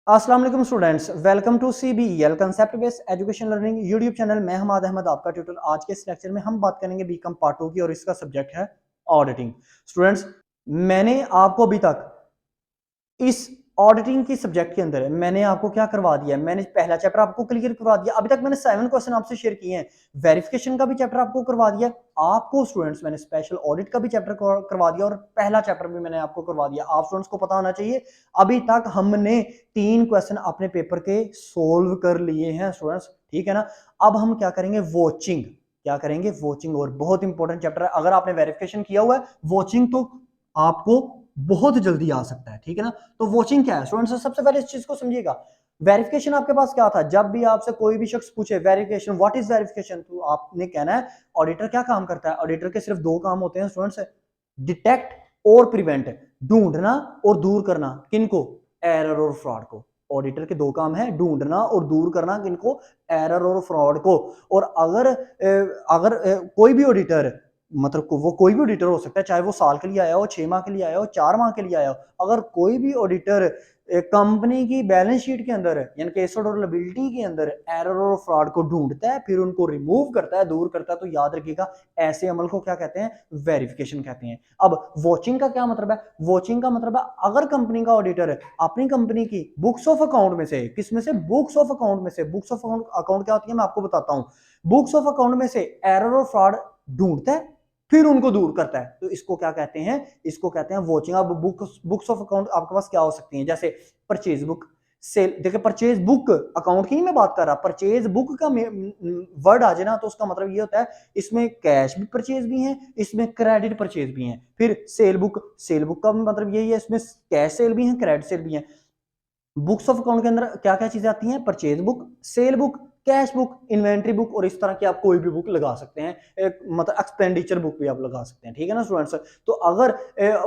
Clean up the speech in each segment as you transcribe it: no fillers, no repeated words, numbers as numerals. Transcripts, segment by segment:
अस्सलाम वालेकुम students, welcome to CBEL concept based education learning YouTube channel. मैं हमाद अहमद आपका ट्यूटर। आज के इस लेक्चर में हम बात करेंगे बीकॉम पार्ट 2 की और इसका सब्जेक्ट है ऑडिटिंग। स्टूडेंट्स, मैंने आपको अभी तक इस ऑडिटिंग की सब्जेक्ट के अंदर मैंने आपको क्या करवा दिया है, मैंने पहला चैप्टर आपको क्लियर करवा दिया। अभी तक मैंने 7 क्वेश्चन आपसे शेयर किए हैं। वेरिफिकेशन का भी चैप्टर आपको करवा दिया। आपको स्टूडेंट्स मैंने स्पेशल ऑडिट का भी चैप्टर करवा दिया और पहला चैप्टर भी मैंने आपको करवा दिया। आप स्टूडेंट्स को पता होना चाहिए अभी तक हमने 3 क्वेश्चन अपने पेपर के सोल्व कर लिए हैं स्टूडेंट्स, ठीक है ना। अब हम क्या करेंगे, वॉचिंग। क्या करेंगे, वॉचिंग। और बहुत इंपॉर्टेंट चैप्टर है। अगर आपने वेरिफिकेशन किया हुआ है, वॉचिंग तो आपको बहुत जल्दी आ सकता है, ठीक है ना। तो वॉचिंग क्या है स्टूडेंट्स, सबसे पहले इस चीज को समझिएगा। वेरिफिकेशन आपके पास क्या था, जब भी आपसे कोई भी शख्स पूछे वेरिफिकेशन, व्हाट इज वेरिफिकेशन, तो आपने कहना है ऑडिटर क्या काम करता है। ऑडिटर के सिर्फ 2 काम होते हैं स्टूडेंट्स, डिटेक्ट और प्रिवेंट। ढूंढना और दूर करना। किनको, एरर और फ्रॉड को। ऑडिटर के 2 काम है, ढूंढना और दूर करना। किनको, एरर और फ्रॉड को। और अगर कोई भी ऑडिटर, मतलब वो कोई भी ऑडिटर हो सकता है, चाहे वो साल के लिए आया हो, 6 माह के लिए आया हो, 4 माह के लिए आया हो। अगर कोई भी ऑडिटर कंपनी की बैलेंस शीट के अंदर यानी कि एसेट और लायबिलिटी के अंदर एरर और फ्रॉड को ढूंढता है, फिर उनको रिमूव करता है, दूर करता है, तो याद रखिएगा ऐसे अमल को क्या कहते हैं, वेरिफिकेशन कहते हैं। अब वॉचिंग का क्या मतलब है, वॉचिंग का मतलब है अगर कंपनी का ऑडिटर अपनी कंपनी की बुक्स ऑफ अकाउंट में से, किसमें से, बुक्स ऑफ अकाउंट में से, बुक्स ऑफ अकाउंट क्या होती है मैं आपको बताता हूं। बुक्स ऑफ अकाउंट में से एरर और फ्रॉड ढूंढता है, फिर उनको दूर करता है, तो इसको क्या कहते हैं, इसको कहते हैं वॉचिंग। अब बुक्स ऑफ अकाउंट आपके पास क्या हो सकती हैं, जैसे परचेज बुक, सेल। देखिए परचेज बुक अकाउंट की मैं बात कर रहा, परचेज बुक का वर्ड आ जाए ना तो उसका मतलब ये होता है इसमें कैश भी परचेज भी है, इसमें क्रेडिट परचेज भी है। फिर सेल बुक, सेल बुक का मतलब यही है, इसमें कैश सेल भी है, क्रेडिट सेल भी है। बुक्स ऑफ अकाउंट के अंदर क्या क्या चीजें आती हैं, purchase book, cell book, cash book, inventory book, और इस तरह की आप कोई भी बुक लगा सकते हैं। मतलब एक्सपेंडिचर बुक भी आप लगा सकते हैं, ठीक है ना स्टूडेंट्स। तो अगर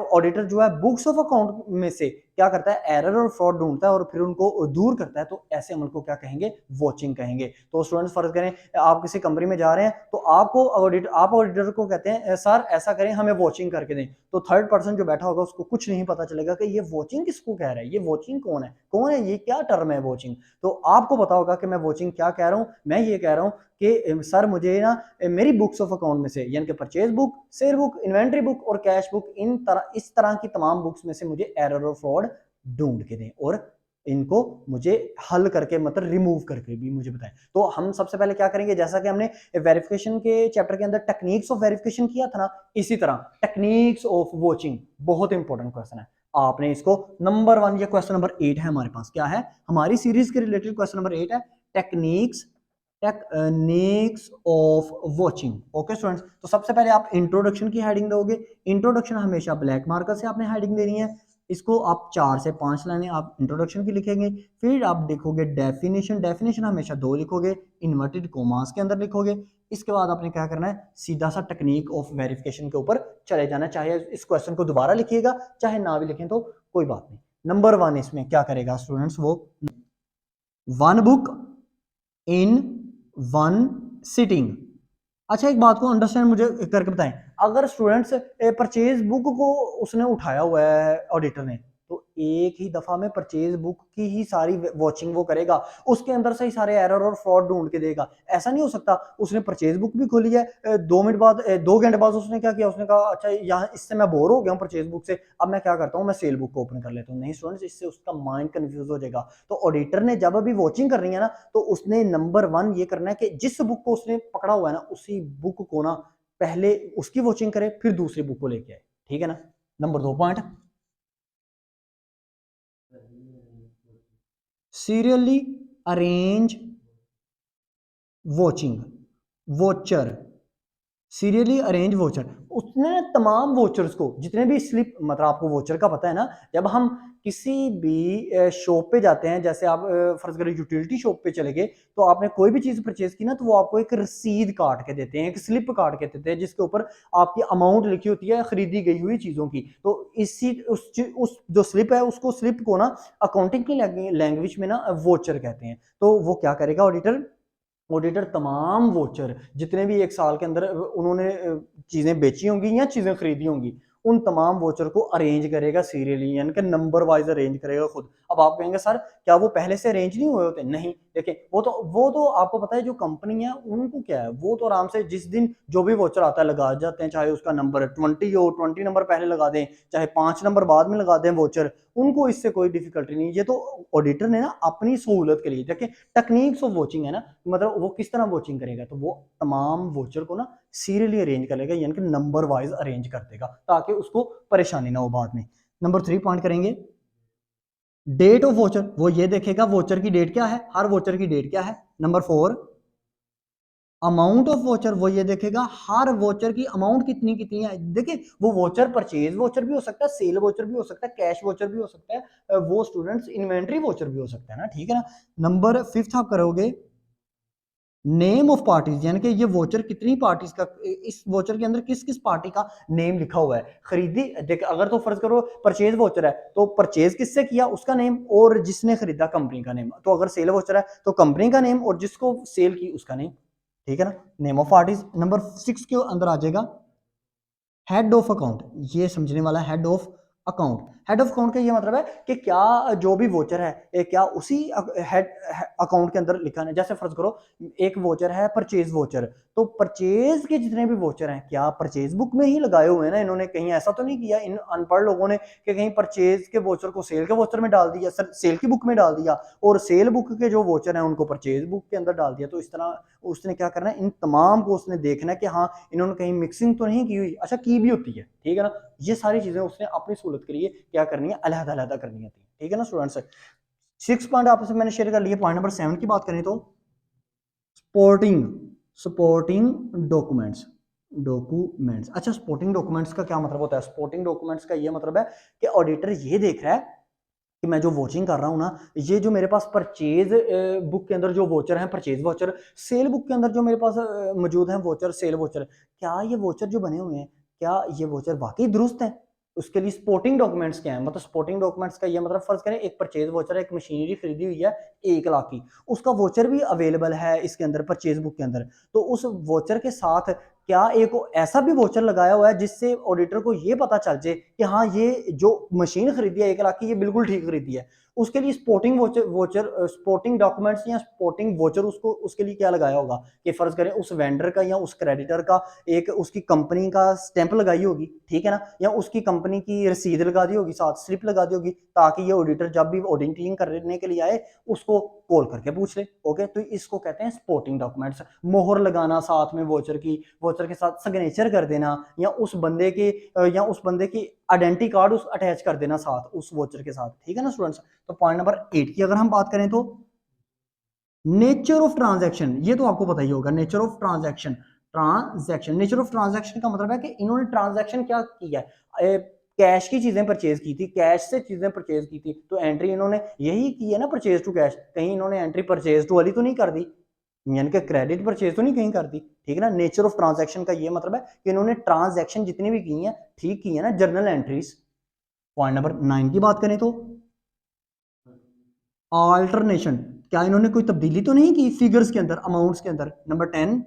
ऑडिटर जो है बुक्स ऑफ अकाउंट में से क्या करता है, एरर और फ्रॉड ढूंढता है और फिर उनको दूर करता है, तो ऐसे अमल को क्या कहेंगे, वॉचिंग कहेंगे। तो स्टूडेंट्स फर्ज करें, आप किसी कंपनी में जा रहे हैं तो आपको आप ऑडिटर को कहते हैं सर ऐसा करें, हमें वॉचिंग करके दें। तो थर्ड पर्सन जो बैठा होगा उसको कुछ नहीं पता चलेगा कि ये वॉचिंग किसको कह रहा है, ये वॉचिंग कौन है, ये क्या टर्म है वॉचिंग। तो आपको पता होगा कि मैं वॉचिंग क्या कह रहा हूं, मैं ये कह रहा हूं कि सर मुझे ना मेरी बुक्स ऑफ अकाउंट में से यानी कि purchase book, cell book, inventory book और कैश बुक, इस तरह की तमाम बुक्स में से मुझे एरर और फ्रॉड ढूंढ के दें और इनको मुझे हल करके मतलब रिमूव करके भी मुझे बताएं। तो हम सबसे पहले क्या करेंगे, जैसा कि हमने वेरिफिकेशन के चैप्टर के अंदर टेक्निक्स ऑफ वेरिफिकेशन किया था ना, इसी तरह टेक्निक्स ऑफ वॉचिंग बहुत इंपॉर्टेंट क्वेश्चन है। आपने इसको नंबर 1, ये क्वेश्चन नंबर 8 है हमारे पास, क्या है हमारी सीरीज के रिलेटेड क्वेश्चन नंबर 8 है, techniques techniques of watching. Okay students, तो सबसे पहले आप इंट्रोडक्शन की हेडिंग दोगे। इंट्रोडक्शन हमेशा ब्लैक मार्कर से आपने हेडिंग देनी है। इसको आप 4 से 5 लाइनें आप इंट्रोडक्शन की लिखेंगे। फिर आप देखोगे डेफिनेशन, डेफिनेशन हमेशा 2 लिखोगे, इन्वर्टेड कोमास के अंदर लिखोगे। इसके बाद आपने क्या करना है, सीधा सा टेक्निक ऑफ वेरिफिकेशन के ऊपर चले जाना है। चाहे इस क्वेश्चन को दोबारा लिखिएगा, चाहे ना भी लिखें तो कोई बात नहीं। नंबर 1 इसमें क्या करेगा स्टूडेंट्स, वो one book in one sitting. अच्छा एक बात को अंडरस्टैंड मुझे करके बताएं, अगर स्टूडेंट्स परचेज बुक को उसने उठाया हुआ है ऑडिटर ने, तो एक ही दफा में परचेज बुक की ही सारी वॉचिंग वो करेगा, उसके अंदर से ही सारे एरर और फ्रॉड ढूंढ के देगा। ऐसा नहीं हो सकता। उसने परचेज बुक भी खोली है, 2 मिनट बाद 2 घंटे बाद उसने क्या किया, उसने कहा अच्छा यहाँ इससे मैं बोर हो गया हूँ परचेज बुक से, अब मैं क्या करता हूँ, मैं सेल बुक को ओपन कर लेता हूँ। नहीं स्टूडेंट्स, इससे उसका माइंड कंफ्यूज हो जाएगा। तो ऑडिटर ने जब अभी वॉचिंग कर रही है ना, तो उसने नंबर 1 ये करना है कि जिस बुक को उसने पकड़ा हुआ है ना, उसी बुक को ना पहले उसकी वॉचिंग करे, फिर दूसरी बुक को लेके आए, ठीक है ना। Number 2 point, serially arrange watching, watcher, serially arrange voucher. उसने तमाम वोचर्स को, जितने भी स्लिप, मतलब आपको वोचर का पता है ना, जब हम किसी भी शॉप पे जाते हैं, जैसे आप फर्ज करें यूटिलिटी शॉप पे चले गए, तो आपने कोई भी चीज परचेज की ना, तो वो आपको एक रसीद काट के देते हैं, एक स्लिप काट के देते हैं, जिसके ऊपर आपकी अमाउंट लिखी होती है खरीदी गई हुई चीजों की। तो इसी उस जो स्लिप है, उसको स्लिप को ना अकाउंटिंग की लैंग्वेज में ना वोचर कहते हैं। तो वो क्या करेगा ऑडिटर, ऑडिटर तमाम वोचर जितने भी एक साल के अंदर उन्होंने चीजें बेची होंगी या चीजें खरीदी होंगी, उन तमाम वोचर को अरेंज करेगा सीरियली, यानी कि नंबर वाइज अरेंज करेगा खुद। अब आप कहेंगे सर क्या वो पहले से अरेंज नहीं हुए होते? नहीं, देखिए वो तो आपको पता है जो कंपनी है उनको क्या है, वो तो आराम से जिस दिन जो भी वोचर आता है लगा जाते हैं, चाहे उसका नंबर 20 हो, 20 नंबर पहले लगा दें, चाहे 5 नंबर बाद में लगा दें वोचर, उनको इससे कोई डिफिकल्टी नहीं। ये तो ऑडिटर ने ना अपनी सहूलत के लिए, देखिए टेक्निक्स ऑफ वॉचिंग है ना, मतलब वो किस तरह वॉचिंग करेगा, तो वो तमाम वोचर को ना सीरियली अरेंज करेगा, यानी कि नंबर वाइज अरेंज कर देगा ताकि उसको परेशानी ना हो बाद में। नंबर 3 पॉइंट करेंगे डेट ऑफ वोचर, वो ये देखेगा वोचर की डेट क्या है, हर वोचर की डेट क्या है। नंबर 4 अमाउंट ऑफ वोचर, वो ये देखेगा हर वोचर की अमाउंट कितनी कितनी है। देखिए वो वोचर परचेज वोचर भी हो सकता है, सेल वोचर भी हो सकता है, कैश वोचर भी हो सकता है, वो स्टूडेंट्स इन्वेंट्री वोचर भी हो सकता है ना, ठीक है ना। नंबर 5 आप करोगे नेम ऑफ पार्टीज, यानी कि ये वोचर कितनी पार्टीज का, इस वोचर के अंदर किस किस पार्टी का नेम लिखा हुआ है। खरीदी देख, अगर तो फर्ज करो परचेज वोचर है तो परचेज किससे किया उसका नेम, और जिसने खरीदा कंपनी का नेम। तो अगर सेल वोचर है तो कंपनी का नेम और जिसको सेल की उसका नेम, ठीक है ना, नेम ऑफ पार्टीज। नंबर 6 के अंदर आ जाएगा हेड ऑफ अकाउंट, ये समझने वाला head of account. Head of account का ये मतलब है कि क्या जो भी वोचर है क्या उसी हेड अकाउंट के अंदर लिखा है। जैसे फर्ज करो एक वोचर है परचेज वोचर, तो परचेज के जितने भी वोचर हैं क्या परचेज बुक में ही लगाए हुए हैं ना इन्होंने, कहीं ऐसा तो नहीं किया इन अनपढ़ लोगों ने कि कहीं परचेज के वोचर को सेल के वोचर में डाल दिया, सेल की बुक में डाल दिया, और सेल बुक के जो वोचर हैं उनको परचेज बुक के अंदर डाल दिया। तो इस तरह उसने क्या करना है, इन तमाम को उसने देखना है कि हाँ इन्होंने कहीं मिक्सिंग तो नहीं की हुई। अच्छा की भी होती है, ठीक है ना, ये सारी चीजें उसने अपनी सहूलत के लिए क्या करनी है, अलहदा अलहदा करनी होती है, ठीक है ना स्टूडेंट्स। 6 पॉइंट आपसे मैंने शेयर कर लिया। पॉइंट नंबर 7 की बात करें तो सपोर्टिंग सपोर्टिंग डॉक्यूमेंट्स डॉक्यूमेंट्स। अच्छा सपोर्टिंग डॉक्यूमेंट्स का क्या मतलब होता है? सपोर्टिंग डॉक्यूमेंट्स का ये मतलब है कि ऑडिटर ये देख रहा है कि मैं जो वॉचिंग कर रहा हूँ ना, ये जो मेरे पास परचेज बुक के अंदर जो वोचर हैं परचेज वोचर, सेल बुक के अंदर जो मेरे पास मौजूद हैं वोचर सेल वोचर, क्या ये वोचर जो बने हुए हैं क्या ये वोचर वाकई दुरुस्त है? उसके लिए सपोर्टिंग डॉक्यूमेंट्स क्या है, मतलब सपोर्टिंग डॉक्यूमेंट्स का ये मतलब फर्ज करें एक परचेज वोचर है, एक मशीनरी खरीदी हुई है 1 लाख की, उसका वोचर भी अवेलेबल है इसके अंदर परचेज बुक के अंदर, तो उस वोचर के साथ क्या एक ऐसा भी वोचर लगाया हुआ है जिससे ऑडिटर को ये पता चल जाए कि हाँ ये जो मशीन खरीदी है 1 लाख की ये बिल्कुल ठीक खरीदी है। उसके लिए sporting voucher voucher sporting documents या स्पोर्टिंग वोचर उसको उसके लिए क्या लगाया होगा कि फर्ज करें उस वेंडर का या उस क्रेडिटर का एक उसकी कंपनी का स्टैंप लगाई होगी, ठीक है ना, या उसकी कंपनी की रसीद लगा दी होगी, साथ स्लिप लगा दी होगी, ताकि ये ऑडिटर जब भी ऑडिटिंग करने के लिए आए उसको कॉल करके पूछ ले। ओके, तो इसको कहते हैं स्पोर्टिंग डॉक्यूमेंट्स। मोहर लगाना साथ में वोचर की, वोचर के साथ सिग्नेचर कर देना, या उस बंदे की आइडेंटिटी कार्ड उस अटैच कर देना साथ उस वोचर के साथ, ठीक है ना स्टूडेंट्स। तो पॉइंट नंबर 8 की अगर हम बात करें तो नेचर ऑफ ट्रांजैक्शन, ये तो आपको पता ही होगा nature of transaction. Nature of transaction का मतलब है कि इन्होंने ट्रांजैक्शन क्या किया है, कैश की चीजें परचेज की थी, कैश से चीजें परचेज की थी, तो एंट्री इन्होंने यही की है ना परचेज टू कैश, कहीं इन्होंने एंट्री परचेज टू वाली तो नहीं कर दी, यानी कि क्रेडिट परचेज तो नहीं कहीं कर दी, ठीक है ना। नेचर ऑफ ट्रांजैक्शन का ये मतलब है कि इन्होंने ट्रांजैक्शन जितनी भी की है ठीक की है ना, जर्नल एंट्रीज। पॉइंट नंबर 9 की बात करें तो ऑल्टरनेशन, क्या इन्होंने कोई तब्दीली तो नहीं की फिगर्स के अंदर, अमाउंट्स के अंदर। नंबर 10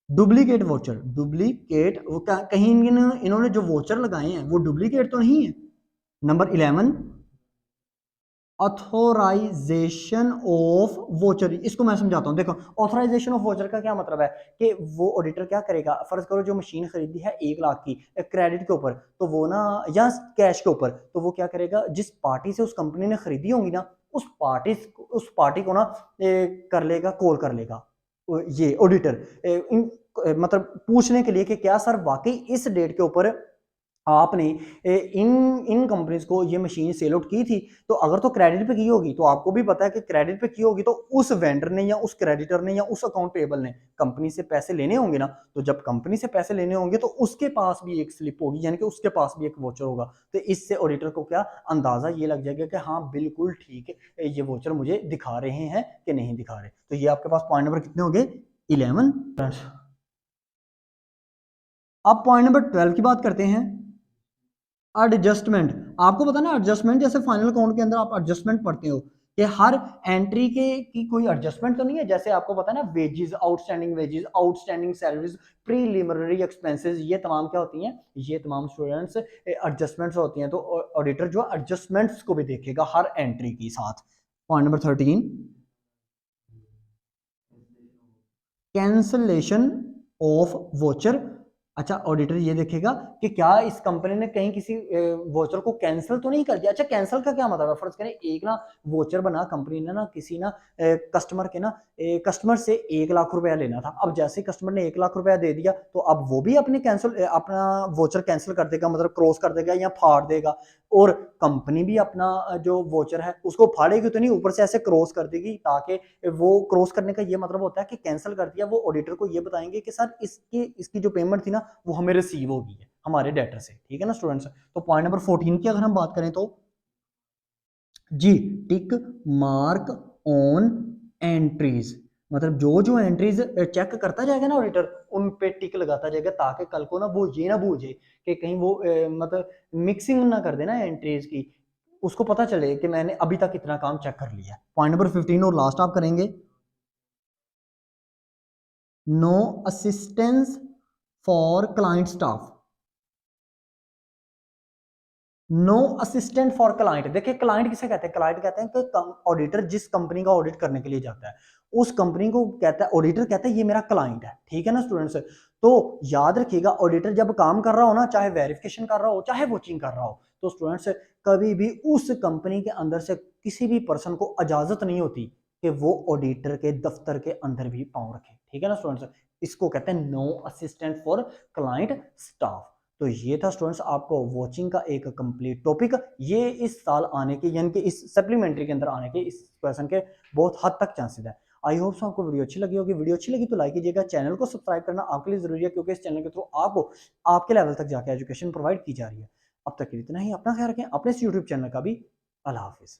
डुप्लीकेट वोचर, डुप्लीकेट वो कहीं इन्होंने जो वोचर लगाए हैं वो डुप्लीकेट तो नहीं है। नंबर 11 ऑथोराइजेशन ऑफ वोचर, इसको मैं समझाता हूं। देखो ऑथोराइजेशन ऑफ वोचर का क्या मतलब है कि वो ऑडिटर क्या करेगा, फर्ज करो जो मशीन खरीदी है 1 लाख की क्रेडिट के ऊपर, तो वो ना या कैश के ऊपर, तो वो क्या करेगा जिस पार्टी से उस कंपनी ने खरीदी होंगी ना उस पार्टी को ना कर लेगा, कॉल कर लेगा ये ऑडिटर, मतलब पूछने के लिए कि क्या सर वाकई इस डेट के ऊपर आपने इन इन कंपनीज को ये मशीन सेल आउट की थी। तो अगर तो क्रेडिट पे की होगी तो आपको भी पता है कि क्रेडिट पे की होगी तो उस वेंडर ने या उस क्रेडिटर ने या उस अकाउंट पेबल ने कंपनी से पैसे लेने होंगे ना, तो जब कंपनी से पैसे लेने होंगे तो उसके पास भी एक स्लिप होगी, यानी कि उसके पास भी एक वोचर होगा। तो इससे ऑडिटर को क्या अंदाजा ये लग जाएगा कि हाँ बिल्कुल ठीक है ये वोचर मुझे दिखा रहे हैं कि नहीं दिखा रहे। तो ये आपके पास पॉइंट नंबर कितने हो गए 11। अब पॉइंट नंबर 12 की बात करते हैं एडजस्टमेंट। आपको पता ना एडजस्टमेंट, जैसे फाइनल अकाउंट के अंदर आप एडजस्टमेंट पढ़ते हो कि हर एंट्री के की कोई एडजस्टमेंट तो नहीं है, जैसे आपको पता है ना, wages, outstanding salaries, preliminary expenses, ये तमाम क्या होती हैं, ये तमाम स्टूडेंट्स एडजस्टमेंट्स होती हैं। तो ऑडिटर जो एडजस्टमेंट्स को भी देखेगा हर एंट्री के साथ। Point number 13, cancellation of voucher. अच्छा, ऑडिटर ये देखेगा कि क्या इस कंपनी ने कहीं किसी वोचर को कैंसिल तो नहीं कर दिया। अच्छा, कैंसिल का क्या मतलब है, फर्ज करें एक ना वोचर बना, कंपनी ने ना किसी ना कस्टमर के ना कस्टमर से 1 लाख रुपया लेना था। अब जैसे कस्टमर ने 1 लाख रुपया दे दिया तो अब वो भी अपने अपना वोचर कैंसिल कर देगा, मतलब क्रॉस कर देगा या फाड़ देगा। और कंपनी भी अपना जो वोचर है उसको फाड़ेगी तो नहीं, ऊपर से ऐसे क्रॉस कर देगी, ताकि वो क्रॉस करने का ये मतलब होता है कि कैंसिल कर दिया। वो ऑडिटर को ये बताएंगे कि सर इसकी जो पेमेंट थी ना वो हमें रिसीव होगी है हमारे डेटर से। ठीक है ना स्टूडेंट्स। तो पॉइंट नंबर 14 की अगर हम बात करें तो जी, टिक मार्क ऑन एंट्रीज, मतलब जो जो एंट्रीज चेक करता जाएगा ना ऑडिटर, उन पे टिक लगाता जाएगा, ताकि कल को ना वो ये ना भूले कि कहीं वो मतलब मिक्सिंग ना कर देना एंट्रीज की, उसको पता चले कि मैंने अभी तक इतना काम चेक कर लिया। पॉइंट नंबर 15 और लास्ट आप करेंगे, no assistance for client staff. No assistant for client, देखिए क्लाइंट किसे कहते हैं, क्लाइंट कहते हैं कि ऑडिटर जिस कंपनी का ऑडिट करने के लिए जाता है उस कंपनी को कहता है, ऑडिटर कहता है ये मेरा क्लाइंट है। ठीक है ना स्टूडेंट्स। तो याद रखिएगा, ऑडिटर जब काम कर रहा हो ना, चाहे वेरिफिकेशन कर रहा हो चाहे वॉचिंग कर रहा हो, तो स्टूडेंट्स कभी भी उस कंपनी के अंदर से किसी भी पर्सन को इजाजत नहीं होती कि वो ऑडिटर के दफ्तर के अंदर भी पाँव रखे। ठीक है ना स्टूडेंट्स। इसको कहते हैं no assistant for client staff. तो ये था स्टूडेंट्स आपको वॉचिंग का एक कंप्लीट टॉपिक। ये इस साल आने के, यानी कि इस सप्लीमेंट्री के अंदर आने के, इस क्वेश्चन के बहुत हद तक चांसेस है। आई होप सो आपको वीडियो अच्छी लगी होगी। वीडियो अच्छी लगी तो लाइक कीजिएगा, चैनल को सब्सक्राइब करना आपके लिए जरूरी है, क्योंकि इस चैनल के थ्रू आपको आपके लेवल तक जाकर एजुकेशन प्रोवाइड की जा रही है। अब तक के लिए इतना ही, अपना ख्याल रखें, अपने इस यूट्यूब चैनल का भी। अल्लाह हाफिज।